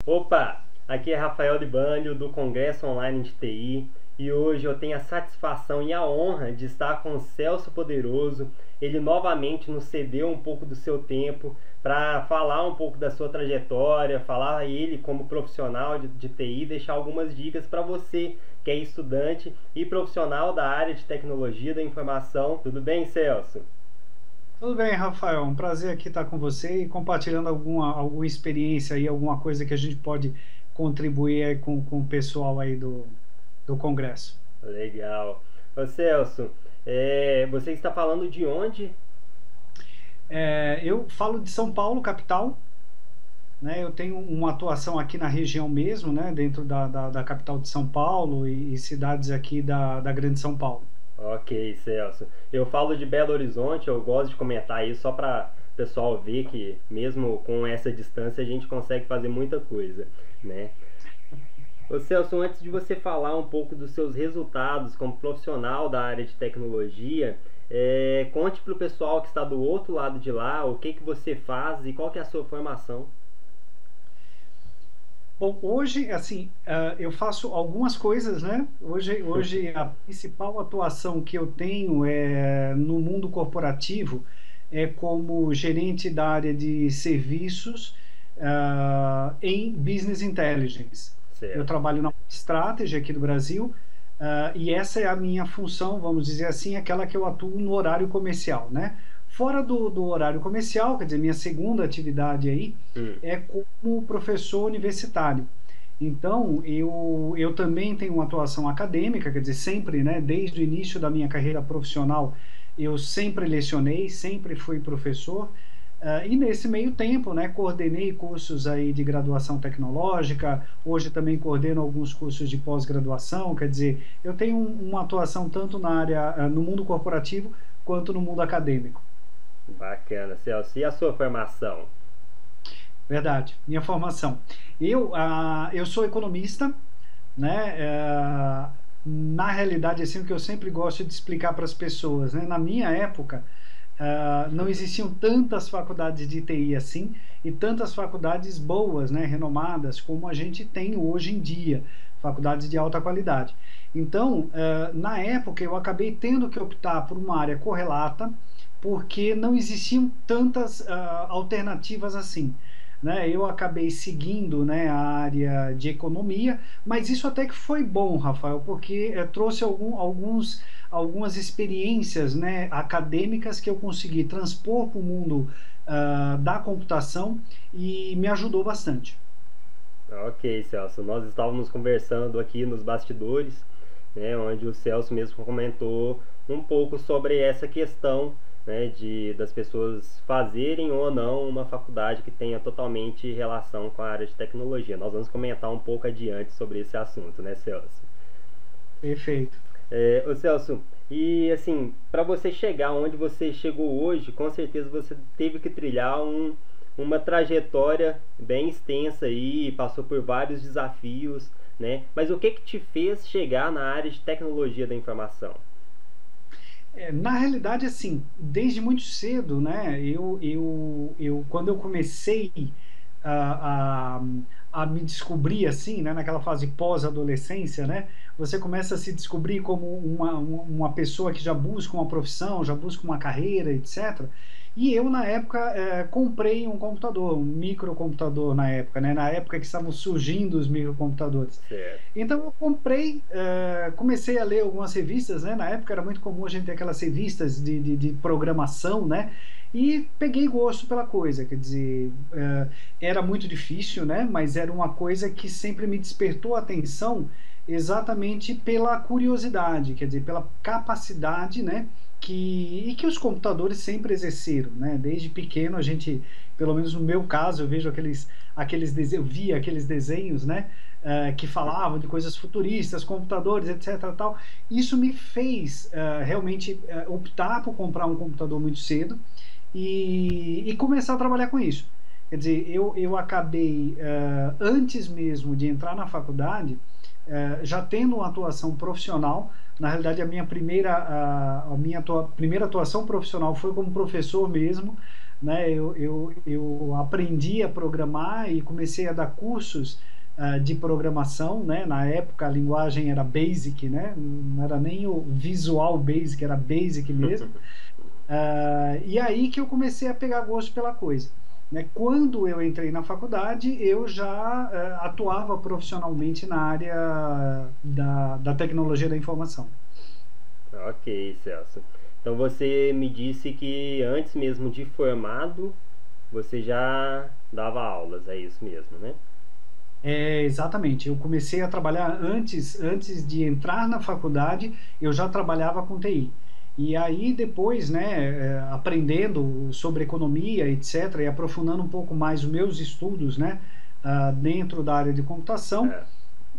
Opa, aqui é Rafael Libânio do Congresso Online de TI e hoje eu tenho a satisfação e a honra de estar com o Celso Poderoso. Ele novamente nos cedeu um pouco do seu tempo para falar um pouco da sua trajetória, falar ele como profissional de TI, deixar algumas dicas para você que é estudante e profissional da área de tecnologia da informação. Tudo bem, Celso? Tudo bem, Rafael. Um prazer aqui estar com você e compartilhando alguma experiência aí, alguma coisa que a gente pode contribuir aí com o pessoal aí do Congresso. Legal. Ô Celso, você está falando de onde? Eu falo de São Paulo, capital, né? Eu tenho uma atuação aqui na região mesmo, né? Dentro da capital de São Paulo e cidades aqui da Grande São Paulo. Ok, Celso. Eu falo de Belo Horizonte, eu gosto de comentar isso só para o pessoal ver que mesmo com essa distância a gente consegue fazer muita coisa, né? Ô Celso, antes de você falar um pouco dos seus resultados como profissional da área de tecnologia, conte para o pessoal que está do outro lado de lá o que você faz e qual que é a sua formação. Bom, hoje, assim, eu faço algumas coisas, né? Hoje a principal atuação que eu tenho é no mundo corporativo, é como gerente da área de serviços, em Business Intelligence. Eu Certo. trabalho na Strategy aqui do Brasil, e essa é a minha função, vamos dizer assim, aquela que eu atuo no horário comercial, né? Fora do horário comercial, quer dizer, minha segunda atividade aí Hum. é como professor universitário. Então, eu também tenho uma atuação acadêmica, quer dizer, sempre, né, desde o início da minha carreira profissional, eu sempre lecionei, sempre fui professor, e nesse meio tempo, né, coordenei cursos aí de graduação tecnológica, hoje também coordeno alguns cursos de pós-graduação, quer dizer, eu tenho uma atuação tanto na área, no mundo corporativo, quanto no mundo acadêmico. Bacana, Celso. E a sua formação? Verdade, minha formação. Eu sou economista, né? Na realidade, assim, o que eu sempre gosto de explicar para as pessoas, né? Na minha época, não existiam tantas faculdades de TI assim e tantas faculdades boas, né? Renomadas como a gente tem hoje em dia, faculdades de alta qualidade. Então, na época, eu acabei tendo que optar por uma área correlata, porque não existiam tantas alternativas assim, né? Eu acabei seguindo, né, a área de economia, mas isso até que foi bom, Rafael, porque trouxe algumas experiências, né, acadêmicas que eu consegui transpor para o mundo da computação e me ajudou bastante. Ok, Celso. Nós estávamos conversando aqui nos bastidores, né, onde o Celso mesmo comentou um pouco sobre essa questão, né, das pessoas fazerem ou não uma faculdade que tenha totalmente relação com a área de tecnologia. Nós vamos comentar um pouco adiante sobre esse assunto, né, Celso? Perfeito. Ô Celso, e assim, para você chegar onde você chegou hoje, com certeza você teve que trilhar uma trajetória bem extensa aí, passou por vários desafios, né? Mas o que que te fez chegar na área de tecnologia da informação? Na realidade, assim, desde muito cedo, né? Quando eu comecei a, a, a me descobrir, assim, né? Naquela fase pós-adolescência, né? Você começa a se descobrir como uma pessoa que já busca uma profissão, já busca uma carreira, etc. E eu, na época, comprei um computador, um microcomputador na época, né? Na época que estavam surgindo os microcomputadores. Certo. Então eu comprei, comecei a ler algumas revistas, né? Na época era muito comum a gente ter aquelas revistas de programação, né? E peguei gosto pela coisa, quer dizer, era muito difícil, né? Mas era uma coisa que sempre me despertou a atenção exatamente pela curiosidade, quer dizer, pela capacidade, né? E que os computadores sempre exerceram, né? Desde pequeno a gente, pelo menos no meu caso, eu vejo aqueles desenhos, eu via aqueles desenhos, né? Que falavam de coisas futuristas, computadores, etc. Tal. Isso me fez realmente optar por comprar um computador muito cedo e começar a trabalhar com isso. Quer dizer, eu acabei, antes mesmo de entrar na faculdade, já tendo uma atuação profissional. Na realidade, a minha primeira atuação profissional foi como professor mesmo, né? Eu aprendi a programar e comecei a dar cursos de programação, né? Na época a linguagem era Basic, né? Não era nem o Visual Basic, era Basic mesmo. E aí que eu comecei a pegar gosto pela coisa. Né? Quando eu entrei na faculdade, eu já atuava profissionalmente na área da tecnologia da informação. Ok, Celso. Então você me disse que antes mesmo de formado, você já dava aulas, é isso mesmo, né? Exatamente. Eu comecei a trabalhar antes de entrar na faculdade, eu já trabalhava com TI. E aí depois, né, aprendendo sobre economia, etc., e aprofundando um pouco mais os meus estudos, né, dentro da área de computação, É.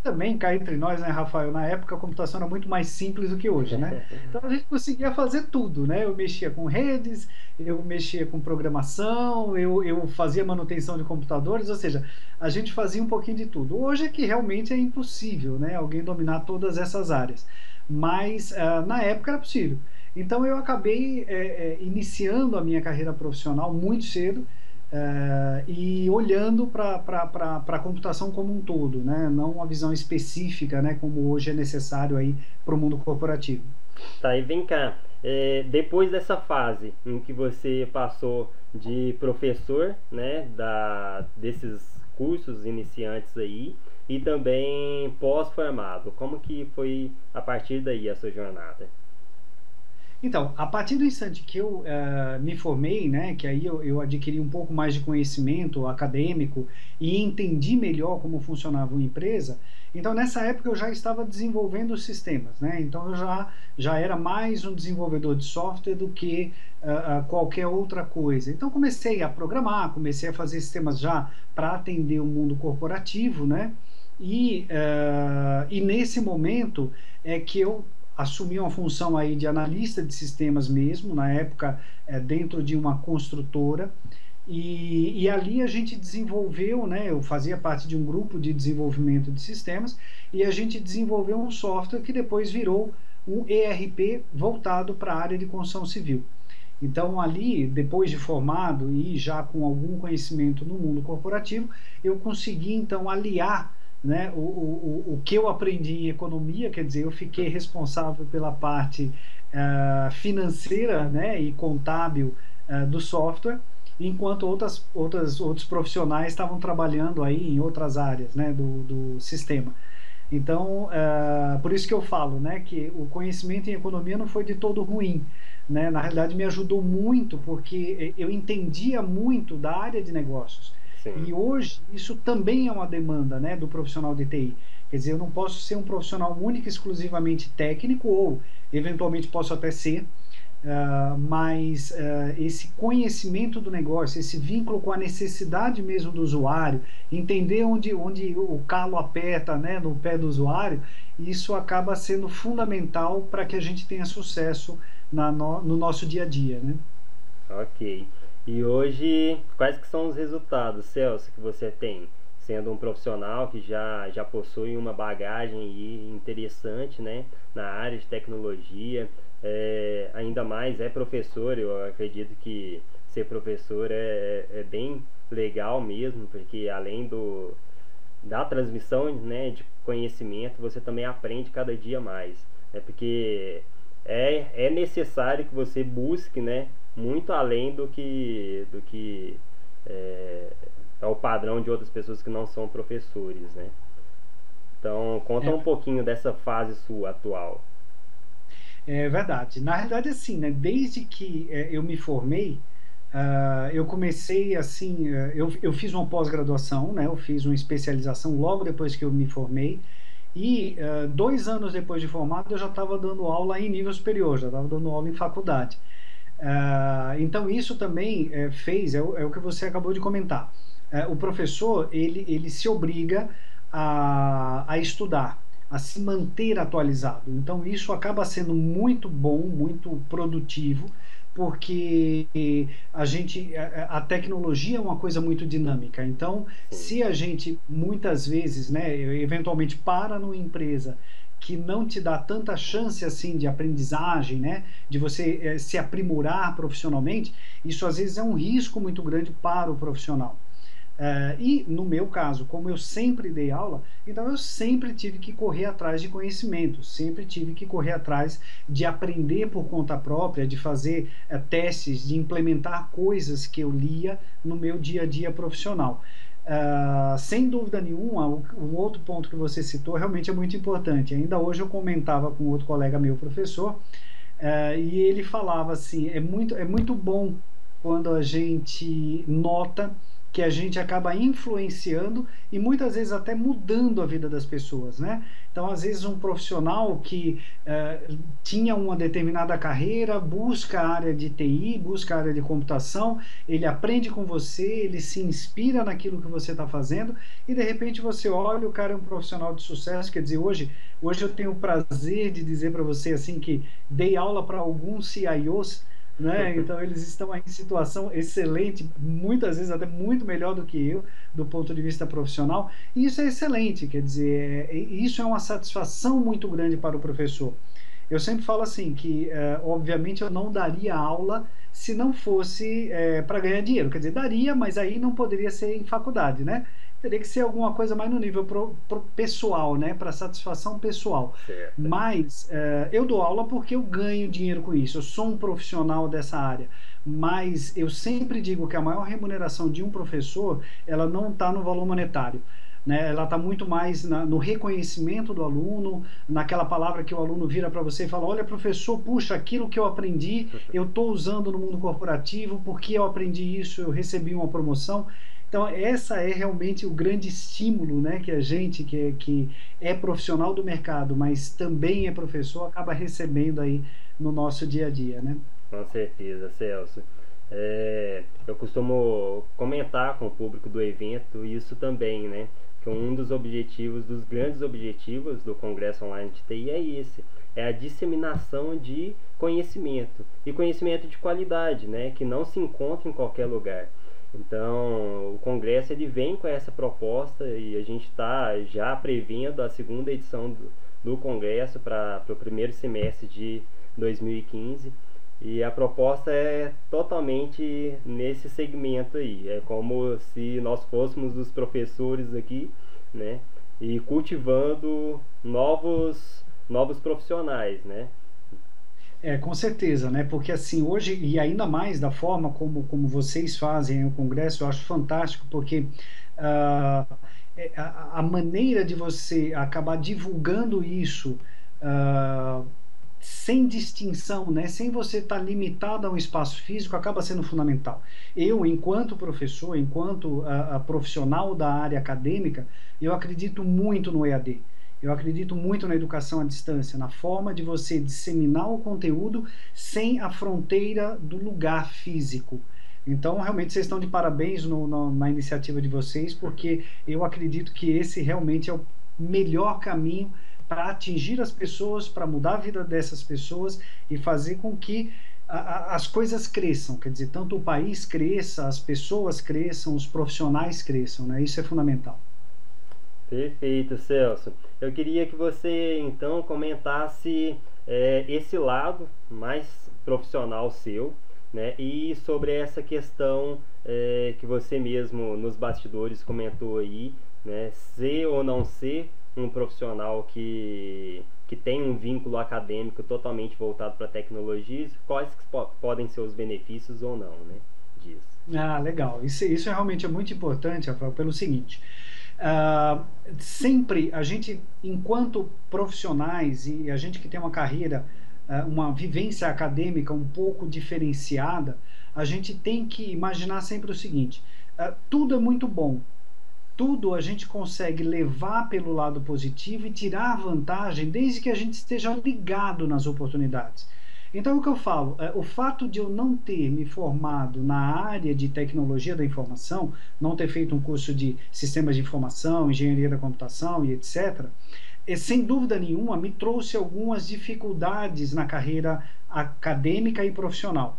também cá entre nós, né, Rafael, na época a computação era muito mais simples do que hoje, né? Então a gente conseguia fazer tudo, né? Eu mexia com redes, eu mexia com programação, eu fazia manutenção de computadores, ou seja, a gente fazia um pouquinho de tudo. Hoje é que realmente é impossível, né? Alguém dominar todas essas áreas, mas na época era possível. Então eu acabei iniciando a minha carreira profissional muito cedo, e olhando para a computação como um todo, né? Não uma visão específica, né? Como hoje é necessário aí para o mundo corporativo. Tá, e vem cá, depois dessa fase em que você passou de professor, né, desses cursos iniciantes aí, e também pós-formado, como que foi a partir daí a sua jornada? Então, a partir do instante que eu me formei, né, que aí eu adquiri um pouco mais de conhecimento acadêmico e entendi melhor como funcionava uma empresa, então nessa época eu já estava desenvolvendo os sistemas, né, então eu já era mais um desenvolvedor de software do que qualquer outra coisa. Então comecei a programar, comecei a fazer sistemas já para atender o mundo corporativo, né, e nesse momento é que eu assumi uma função aí de analista de sistemas mesmo, na época dentro de uma construtora, e ali a gente desenvolveu, né, eu fazia parte de um grupo de desenvolvimento de sistemas, e a gente desenvolveu um software que depois virou um ERP voltado para a área de construção civil. Então, ali, depois de formado e já com algum conhecimento no mundo corporativo, eu consegui, então, aliar, né, o que eu aprendi em economia, quer dizer, eu fiquei responsável pela parte financeira, né, e contábil do software, enquanto outros profissionais estavam trabalhando aí em outras áreas, né, do sistema. Então, por isso que eu falo, né, que o conhecimento em economia não foi de todo ruim, né? Na realidade, me ajudou muito porque eu entendia muito da área de negócios. Sim. E hoje isso também é uma demanda, né, do profissional de TI. Quer dizer, eu não posso ser um profissional único, exclusivamente técnico, ou eventualmente posso até ser, mas esse conhecimento do negócio, esse vínculo com a necessidade mesmo do usuário, entender onde o calo aperta, né, no pé do usuário, isso acaba sendo fundamental para que a gente tenha sucesso no nosso dia a dia, né? Ok. E hoje, quais que são os resultados, Celso, que você tem? Sendo um profissional que já possui uma bagagem aí interessante, né, na área de tecnologia, ainda mais é professor, eu acredito que ser professor é bem legal mesmo, porque além da transmissão, né, de conhecimento, você também aprende cada dia mais, né, porque é necessário que você busque, né, muito além do que é, é o padrão de outras pessoas que não são professores, né? Então, conta É, um pouquinho dessa fase sua atual. é verdade. Na realidade, assim, né, desde que eu me formei, eu comecei assim, eu fiz uma pós-graduação, né, eu fiz uma especialização logo depois que eu me formei, e 2 anos depois de formado eu já estava dando aula em nível superior, já estava dando aula em faculdade. Então isso também é o que você acabou de comentar. O professor ele se obriga a estudar, a se manter atualizado. Então isso acaba sendo muito bom, muito produtivo, porque a tecnologia é uma coisa muito dinâmica. Então, Sim, se a gente muitas vezes, né, eventualmente para numa empresa que não te dá tanta chance assim de aprendizagem, né, de você se aprimorar profissionalmente, isso às vezes é um risco muito grande para o profissional. E no meu caso, como eu sempre dei aula, então eu sempre tive que correr atrás de conhecimento, sempre tive que correr atrás de aprender por conta própria, de fazer testes, de implementar coisas que eu lia no meu dia a dia profissional. Sem dúvida nenhuma, o outro ponto que você citou realmente é muito importante. Ainda hoje eu comentava com outro colega meu, professor, e ele falava assim, é muito bom quando a gente nota que a gente acaba influenciando e muitas vezes até mudando a vida das pessoas, né? Então, às vezes, um profissional que tinha uma determinada carreira, busca a área de TI, busca a área de computação, ele aprende com você, ele se inspira naquilo que você está fazendo e, de repente, você olha, o cara é um profissional de sucesso, quer dizer, hoje eu tenho o prazer de dizer para você, assim, que dei aula para alguns CIOs, né? Então eles estão em situação excelente, muitas vezes até muito melhor do que eu, do ponto de vista profissional, e isso é excelente, quer dizer, isso é uma satisfação muito grande para o professor. Eu sempre falo assim, que obviamente eu não daria aula se não fosse para ganhar dinheiro, quer dizer, daria, mas aí não poderia ser em faculdade, né? Teria que ser alguma coisa mais no nível pessoal, né? Para satisfação pessoal. Certo. Mas eu dou aula porque eu ganho dinheiro com isso. Eu sou um profissional dessa área. Mas eu sempre digo que a maior remuneração de um professor, ela não está no valor monetário. Né? Ela está muito mais no reconhecimento do aluno, naquela palavra que o aluno vira para você e fala: olha, professor, puxa, aquilo que eu aprendi, eu estou usando no mundo corporativo, porque eu aprendi isso, eu recebi uma promoção. Então, essa é realmente o grande estímulo, né, que a gente, que é profissional do mercado, mas também é professor, acaba recebendo aí no nosso dia a dia, né? Com certeza, Celso. Eu costumo comentar com o público do evento isso também, né? Que um dos objetivos, dos grandes objetivos do Congresso Online de TI é esse, é a disseminação de conhecimento, e conhecimento de qualidade, né? Que não se encontra em qualquer lugar. Então, o Congresso ele vem com essa proposta e a gente está já prevendo a segunda edição do Congresso para o primeiro semestre de 2015. E a proposta é totalmente nesse segmento aí. É como se nós fôssemos os professores aqui, né? E cultivando novos profissionais, né? Com certeza, né? Porque assim, hoje, e ainda mais da forma como vocês fazem o Congresso, eu acho fantástico, porque ah, a maneira de você acabar divulgando isso ah, sem distinção, né? Sem você estar limitado a um espaço físico, acaba sendo fundamental. Eu, enquanto professor, enquanto profissional da área acadêmica, eu acredito muito no EAD. Eu acredito muito na educação à distância, na forma de você disseminar o conteúdo sem a fronteira do lugar físico. Então, realmente, vocês estão de parabéns na iniciativa de vocês, porque eu acredito que esse realmente é o melhor caminho para atingir as pessoas, para mudar a vida dessas pessoas e fazer com que as coisas cresçam. Quer dizer, tanto o país cresça, as pessoas cresçam, os profissionais cresçam, né? Isso é fundamental. Perfeito, Celso. Eu queria que você então comentasse esse lado mais profissional seu, né? E sobre essa questão que você mesmo nos bastidores comentou aí, né? Ser ou não ser um profissional que tem um vínculo acadêmico totalmente voltado para tecnologias, quais que podem ser os benefícios ou não, né, disso. Ah, legal. Isso realmente é muito importante, Rafael, pelo seguinte. Sempre a gente, enquanto profissionais e a gente que tem uma carreira, uma vivência acadêmica um pouco diferenciada, a gente tem que imaginar sempre o seguinte: tudo é muito bom, tudo a gente consegue levar pelo lado positivo e tirar vantagem desde que a gente esteja ligado nas oportunidades. Então, o que eu falo, o fato de eu não ter me formado na área de tecnologia da informação, não ter feito um curso de sistemas de informação, engenharia da computação e etc., sem dúvida nenhuma, me trouxe algumas dificuldades na carreira acadêmica e profissional.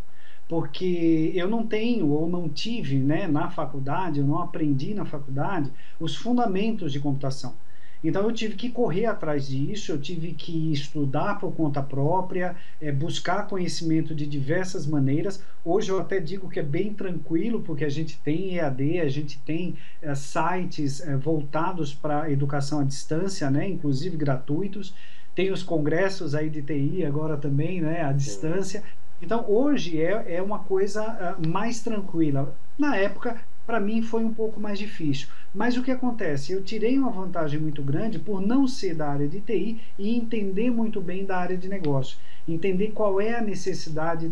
Porque eu não tenho ou não tive, né, na faculdade, eu não aprendi na faculdade os fundamentos de computação. Então eu tive que correr atrás disso, eu tive que estudar por conta própria, buscar conhecimento de diversas maneiras. Hoje eu até digo que é bem tranquilo, porque a gente tem EAD, a gente tem sites voltados para a educação à distância, né, inclusive gratuitos. Tem os congressos aí de TI agora também, né, à Sim. distância. Então hoje é uma coisa mais tranquila. Na época, para mim, foi um pouco mais difícil. Mas o que acontece? Eu tirei uma vantagem muito grande por não ser da área de TI e entender muito bem da área de negócio. Entender qual é a necessidade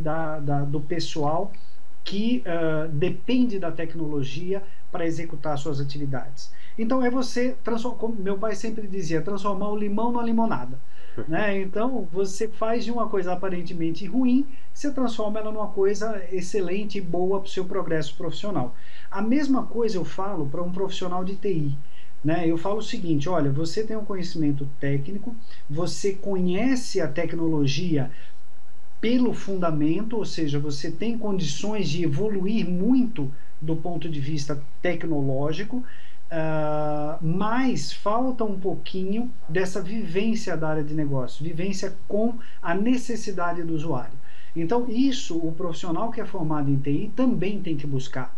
do pessoal que depende da tecnologia para executar suas atividades. Então é você, como meu pai sempre dizia, transformar o limão na limonada. Né? Então você faz de uma coisa aparentemente ruim, você transforma ela numa coisa excelente e boa para o seu progresso profissional. A mesma coisa eu falo para um profissional de TI. Né? Eu falo o seguinte: olha, você tem um conhecimento técnico, você conhece a tecnologia pelo fundamento, ou seja, você tem condições de evoluir muito do ponto de vista tecnológico, mas falta um pouquinho dessa vivência da área de negócio, vivência com a necessidade do usuário. Então, isso o profissional que é formado em TI também tem que buscar.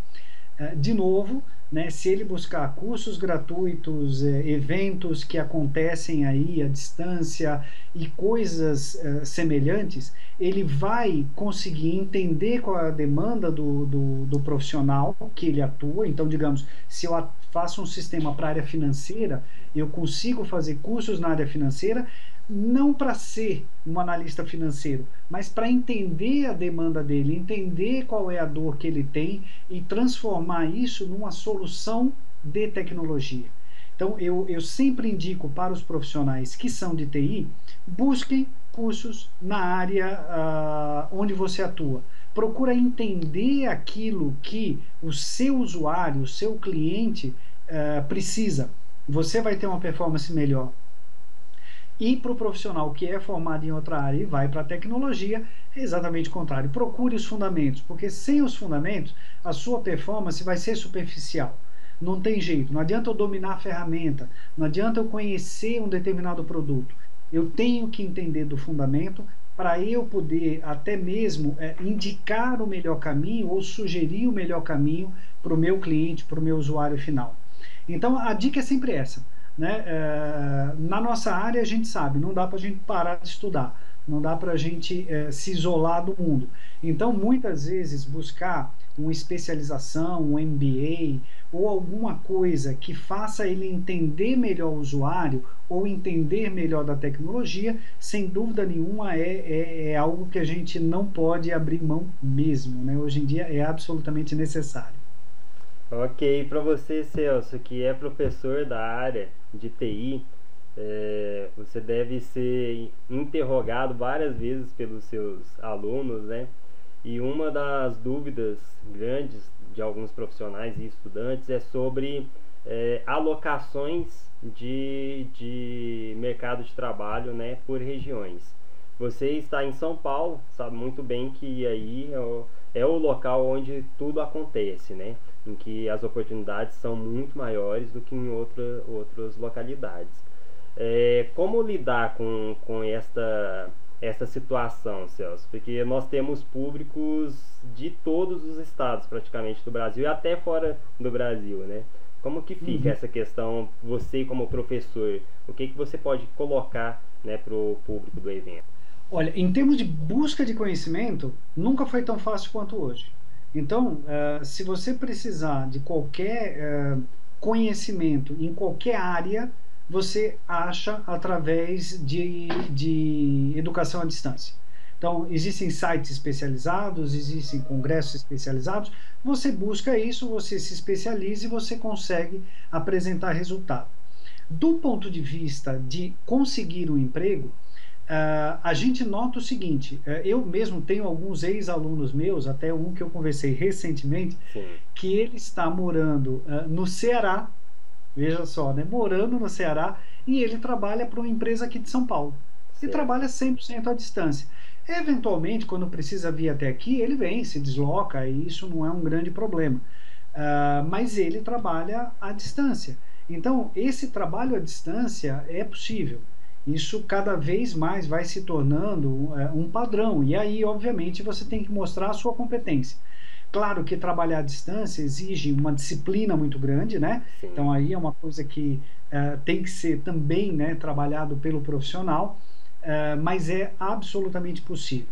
De novo, né, se ele buscar cursos gratuitos, eventos que acontecem aí à distância e coisas semelhantes, ele vai conseguir entender qual é a demanda do profissional que ele atua. Então, digamos, se eu faço um sistema para a área financeira, eu consigo fazer cursos na área financeira, não para ser um analista financeiro, mas para entender a demanda dele, entender qual é a dor que ele tem e transformar isso numa solução de tecnologia. Então, eu sempre indico para os profissionais que são de TI, busquem cursos na área onde você atua. Procura entender aquilo que o seu usuário, o seu cliente precisa. Você vai ter uma performance melhor. E para o profissional que é formado em outra área e vai para a tecnologia, é exatamente o contrário. Procure os fundamentos, porque sem os fundamentos, a sua performance vai ser superficial. Não tem jeito, não adianta eu dominar a ferramenta, não adianta eu conhecer um determinado produto. Eu tenho que entender do fundamento para eu poder até mesmo indicar o melhor caminho ou sugerir o melhor caminho para o meu cliente, para o meu usuário final. Então, a dica é sempre essa. Né? Na nossa área a gente sabe, não dá para a gente parar de estudar, não dá para a gente se isolar do mundo. Então, muitas vezes, buscar uma especialização, um MBA ou alguma coisa que faça ele entender melhor o usuário ou entender melhor da tecnologia, sem dúvida nenhuma é algo que a gente não pode abrir mão mesmo. Né? Hoje em dia é absolutamente necessário. Ok, para você, Celso, que é professor da área de TI, você deve ser interrogado várias vezes pelos seus alunos, né? E uma das dúvidas grandes de alguns profissionais e estudantes é sobre alocações de mercado de trabalho, né, por regiões. Você está em São Paulo, sabe muito bem que aí é o local onde tudo acontece, né? Em que as oportunidades são muito maiores do que em outras localidades. Como lidar com esta situação, Celso? Porque nós temos públicos de todos os estados, praticamente, do Brasil e até fora do Brasil, né? Como que fica Uhum. essa questão, você como professor, o que você pode colocar, né, para o público do evento? Olha, em termos de busca de conhecimento, nunca foi tão fácil quanto hoje. Então, se você precisar de qualquer conhecimento em qualquer área, você acha através de educação à distância. Então, existem sites especializados, existem congressos especializados. Você busca isso, você se especializa e você consegue apresentar resultado. Do ponto de vista de conseguir um emprego, a gente nota o seguinte: eu mesmo tenho alguns ex-alunos meus, até um que eu conversei recentemente, Sim, que ele está morando no Ceará, veja só, né, morando no Ceará, e ele trabalha para uma empresa aqui de São Paulo, e certo. trabalha 100% à distância. Eventualmente, quando precisa vir até aqui, ele vem, se desloca, e isso não é um grande problema. Mas ele trabalha à distância. Então, esse trabalho à distância é possível. Isso cada vez mais vai se tornando um padrão. E aí, obviamente, você tem que mostrar a sua competência. Claro que trabalhar à distância exige uma disciplina muito grande, né? Sim. Então, aí é uma coisa que tem que ser também, né, trabalhado pelo profissional, mas é absolutamente possível.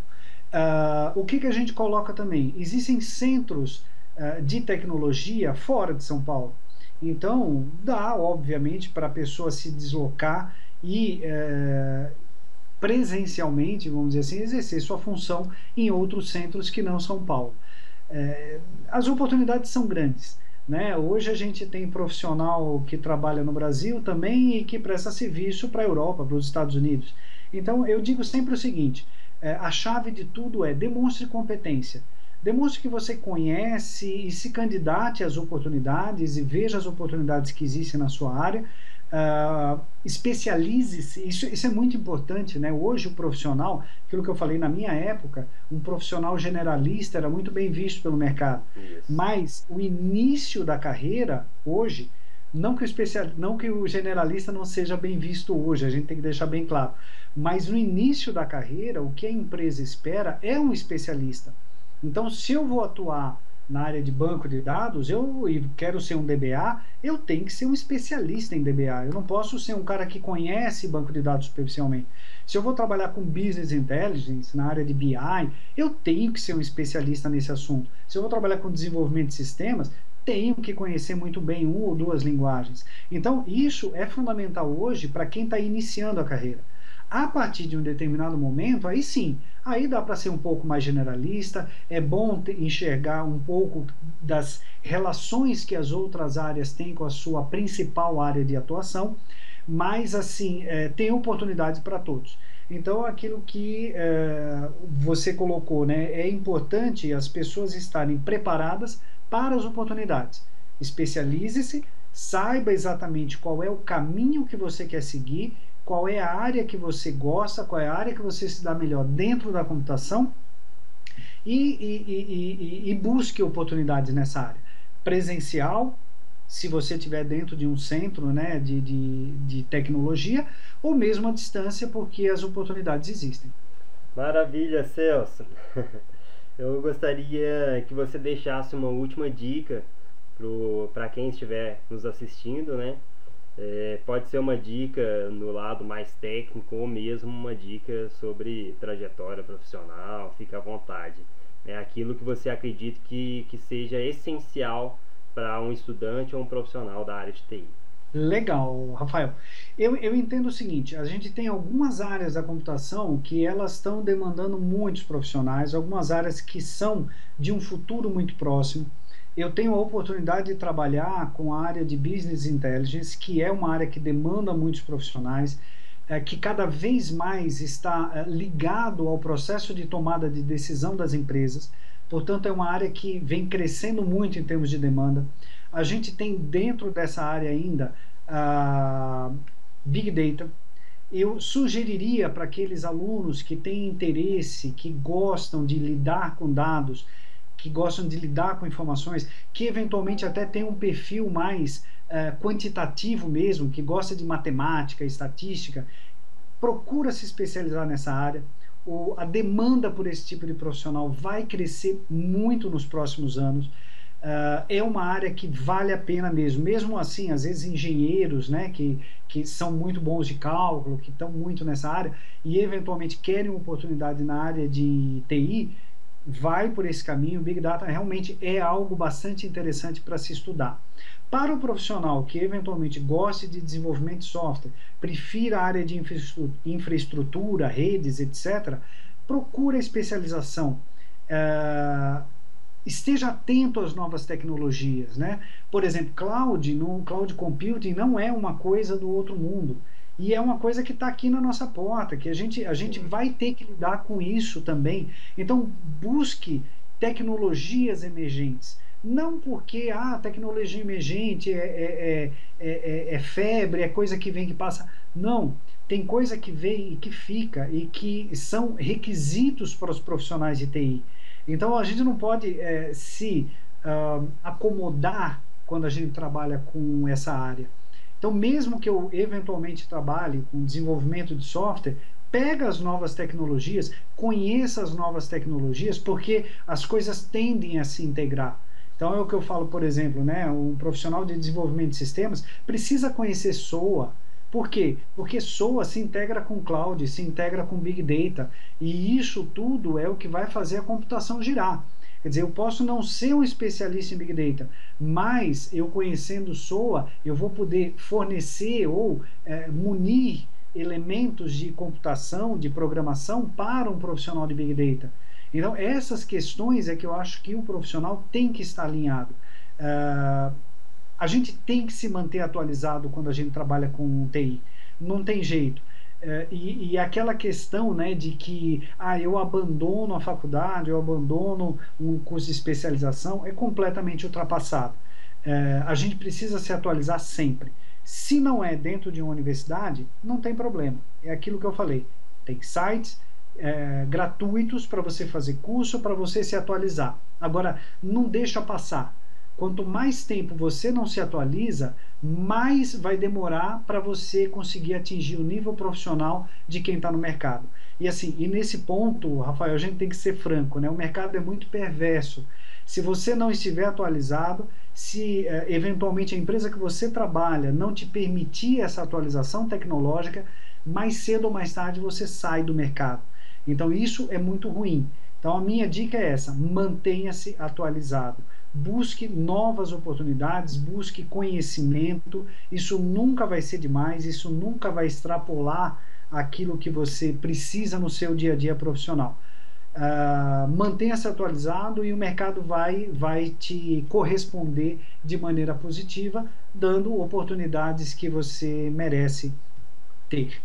O que que a gente coloca também? Existem centros de tecnologia fora de São Paulo. Então, dá, obviamente, para a pessoa se deslocar e presencialmente, vamos dizer assim, exercer sua função em outros centros que não São Paulo. É, as oportunidades são grandes. Né? Hoje a gente tem profissional que trabalha no Brasil também e que presta serviço para a Europa, para os Estados Unidos. Então eu digo sempre o seguinte: a chave de tudo é demonstre competência. Demonstre que você conhece e se candidate às oportunidades e veja as oportunidades que existem na sua área. Especialize-se, isso é muito importante, né? Hoje o profissional, aquilo que eu falei na minha época, um profissional generalista era muito bem visto pelo mercado, Isso. mas o início da carreira hoje, não que o generalista não seja bem visto hoje, a gente tem que deixar bem claro, mas no início da carreira, o que a empresa espera é um especialista. Então, se eu vou atuar na área de banco de dados, eu quero ser um DBA, eu tenho que ser um especialista em DBA. Eu não posso ser um cara que conhece banco de dados superficialmente. Se eu vou trabalhar com Business Intelligence na área de BI, eu tenho que ser um especialista nesse assunto. Se eu vou trabalhar com desenvolvimento de sistemas, tenho que conhecer muito bem uma ou duas linguagens. Então, isso é fundamental hoje para quem está iniciando a carreira. A partir de um determinado momento, aí sim, aí dá para ser um pouco mais generalista, é bom enxergar um pouco das relações que as outras áreas têm com a sua principal área de atuação, mas assim, tem oportunidades para todos. Então, aquilo que você colocou, né, é importante as pessoas estarem preparadas para as oportunidades. Especialize-se, saiba exatamente qual é o caminho que você quer seguir, qual é a área que você gosta, qual é a área que você se dá melhor dentro da computação e busque oportunidades nessa área. Presencial, se você estiver dentro de um centro, né, de tecnologia, ou mesmo à distância, porque as oportunidades existem. Maravilha, Celso. Eu gostaria que você deixasse uma última dica para quem estiver nos assistindo, né? Pode ser uma dica no lado mais técnico ou mesmo uma dica sobre trajetória profissional, fica à vontade. É aquilo que você acredita que seja essencial para um estudante ou um profissional da área de TI. Legal, Rafael. Eu entendo o seguinte: a gente tem algumas áreas da computação que elas estão demandando muitos profissionais, algumas áreas que são de um futuro muito próximo. Eu tenho a oportunidade de trabalhar com a área de Business Intelligence, que é uma área que demanda muitos profissionais, que cada vez mais está ligado ao processo de tomada de decisão das empresas. Portanto, é uma área que vem crescendo muito em termos de demanda. A gente tem dentro dessa área ainda Big Data. Eu sugeriria para aqueles alunos que têm interesse, que gostam de lidar com dados, que gostam de lidar com informações, que eventualmente até tem um perfil mais quantitativo mesmo, que gosta de matemática, estatística, procura se especializar nessa área. A demanda por esse tipo de profissional vai crescer muito nos próximos anos. É uma área que vale a pena mesmo. Mesmo assim, às vezes engenheiros, né, que são muito bons de cálculo, que estão muito nessa área e eventualmente querem uma oportunidade na área de TI, vai por esse caminho. Big Data realmente é algo bastante interessante para se estudar. Para o profissional que eventualmente goste de desenvolvimento de software, prefira a área de infraestrutura, redes, etc., procura especialização. Esteja atento às novas tecnologias, né? Por exemplo, cloud computing não é uma coisa do outro mundo. E é uma coisa que está aqui na nossa porta, que a gente vai ter que lidar com isso também. Então, busque tecnologias emergentes. Não porque tecnologia emergente é febre, é coisa que vem que passa. Não. Tem coisa que vem e que fica e que são requisitos para os profissionais de TI. Então, a gente não pode se acomodar quando a gente trabalha com essa área. Então, mesmo que eu eventualmente trabalhe com desenvolvimento de software, pega as novas tecnologias, conheça as novas tecnologias, porque as coisas tendem a se integrar. Então, é o que eu falo, por exemplo, né? Um profissional de desenvolvimento de sistemas precisa conhecer SOA. Por quê? Porque SOA se integra com cloud, se integra com Big Data, e isso tudo é o que vai fazer a computação girar. Quer dizer, eu posso não ser um especialista em Big Data, mas eu conhecendo SOA, eu vou poder fornecer ou munir elementos de computação, de programação para um profissional de Big Data. Então, essas questões é que eu acho que o profissional tem que estar alinhado. A gente tem que se manter atualizado quando a gente trabalha com TI. Não tem jeito. E aquela questão, né, de que eu abandono a faculdade, eu abandono um curso de especialização, é completamente ultrapassado. A gente precisa se atualizar sempre. Se não é dentro de uma universidade, não tem problema. É aquilo que eu falei. Tem sites gratuitos para você fazer curso, para você se atualizar. Agora, não deixa passar. Quanto mais tempo você não se atualiza, mais vai demorar para você conseguir atingir o nível profissional de quem está no mercado. E assim, e nesse ponto, Rafael, a gente tem que ser franco, né? O mercado é muito perverso. Se você não estiver atualizado, se eventualmente a empresa que você trabalha não te permitir essa atualização tecnológica, mais cedo ou mais tarde você sai do mercado. Então isso é muito ruim. Então a minha dica é essa: mantenha-se atualizado. Busque novas oportunidades, busque conhecimento. Isso nunca vai ser demais, isso nunca vai extrapolar aquilo que você precisa no seu dia a dia profissional. Mantenha-se atualizado e o mercado vai te corresponder de maneira positiva, dando oportunidades que você merece ter.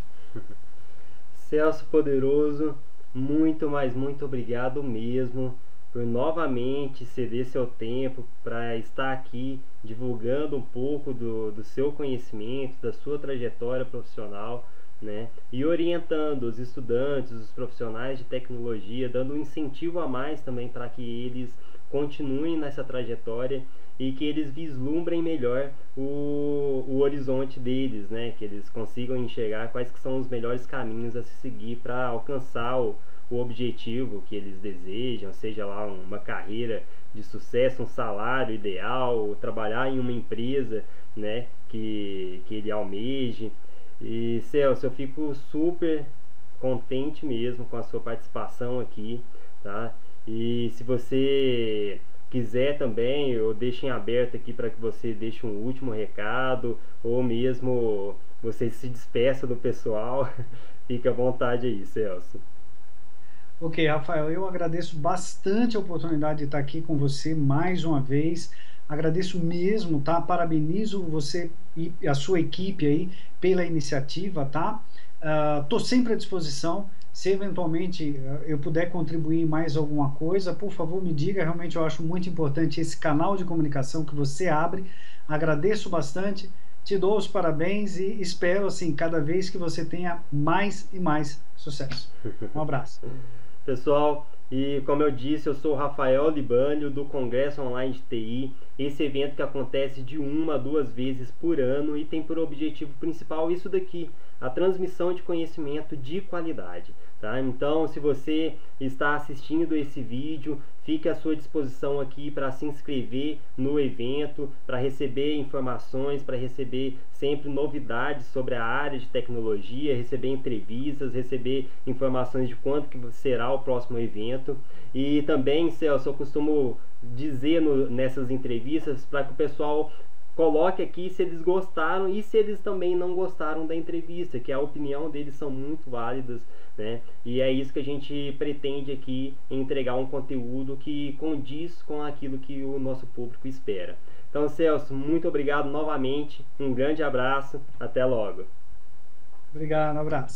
Celso Poderoso, muito, mas muito obrigado mesmo por novamente ceder seu tempo para estar aqui divulgando um pouco do seu conhecimento, da sua trajetória profissional, né? E orientando os estudantes, os profissionais de tecnologia, dando um incentivo a mais também para que eles continuem nessa trajetória e que eles vislumbrem melhor o horizonte deles, né? Que eles consigam enxergar quais que são os melhores caminhos a se seguir para alcançar o objetivo que eles desejam, seja lá uma carreira de sucesso, um salário ideal, trabalhar em uma empresa, né, que ele almeje. E Celso, eu fico super contente mesmo com a sua participação aqui, tá? E se você quiser também, eu deixo em aberto aqui para que você deixe um último recado, ou mesmo você se despeça do pessoal. Fique à vontade aí, Celso. Ok, Rafael, eu agradeço bastante a oportunidade de estar aqui com você mais uma vez. Agradeço mesmo, tá? Parabenizo você e a sua equipe aí pela iniciativa, tá? Tô sempre à disposição. Se eventualmente eu puder contribuir em mais alguma coisa, por favor me diga. Realmente eu acho muito importante esse canal de comunicação que você abre. Agradeço bastante, te dou os parabéns e espero assim cada vez que você tenha mais e mais sucesso. Um abraço. Pessoal, e como eu disse, eu sou o Rafael Libânio do Congresso Online de TI, esse evento que acontece de 1 a 2 vezes por ano e tem por objetivo principal isso daqui, a transmissão de conhecimento de qualidade. Tá? Então, se você está assistindo esse vídeo, fique à sua disposição aqui para se inscrever no evento, para receber informações, para receber sempre novidades sobre a área de tecnologia, receber entrevistas, receber informações de quando que será o próximo evento. E também, Celso, eu costumo dizer nessas entrevistas para que o pessoal coloque aqui se eles gostaram e se eles também não gostaram da entrevista, que a opinião deles são muito válidas, né? E é isso que a gente pretende aqui, entregar um conteúdo que condiz com aquilo que o nosso público espera. Então, Celso, muito obrigado novamente, um grande abraço, até logo. Obrigado, um abraço.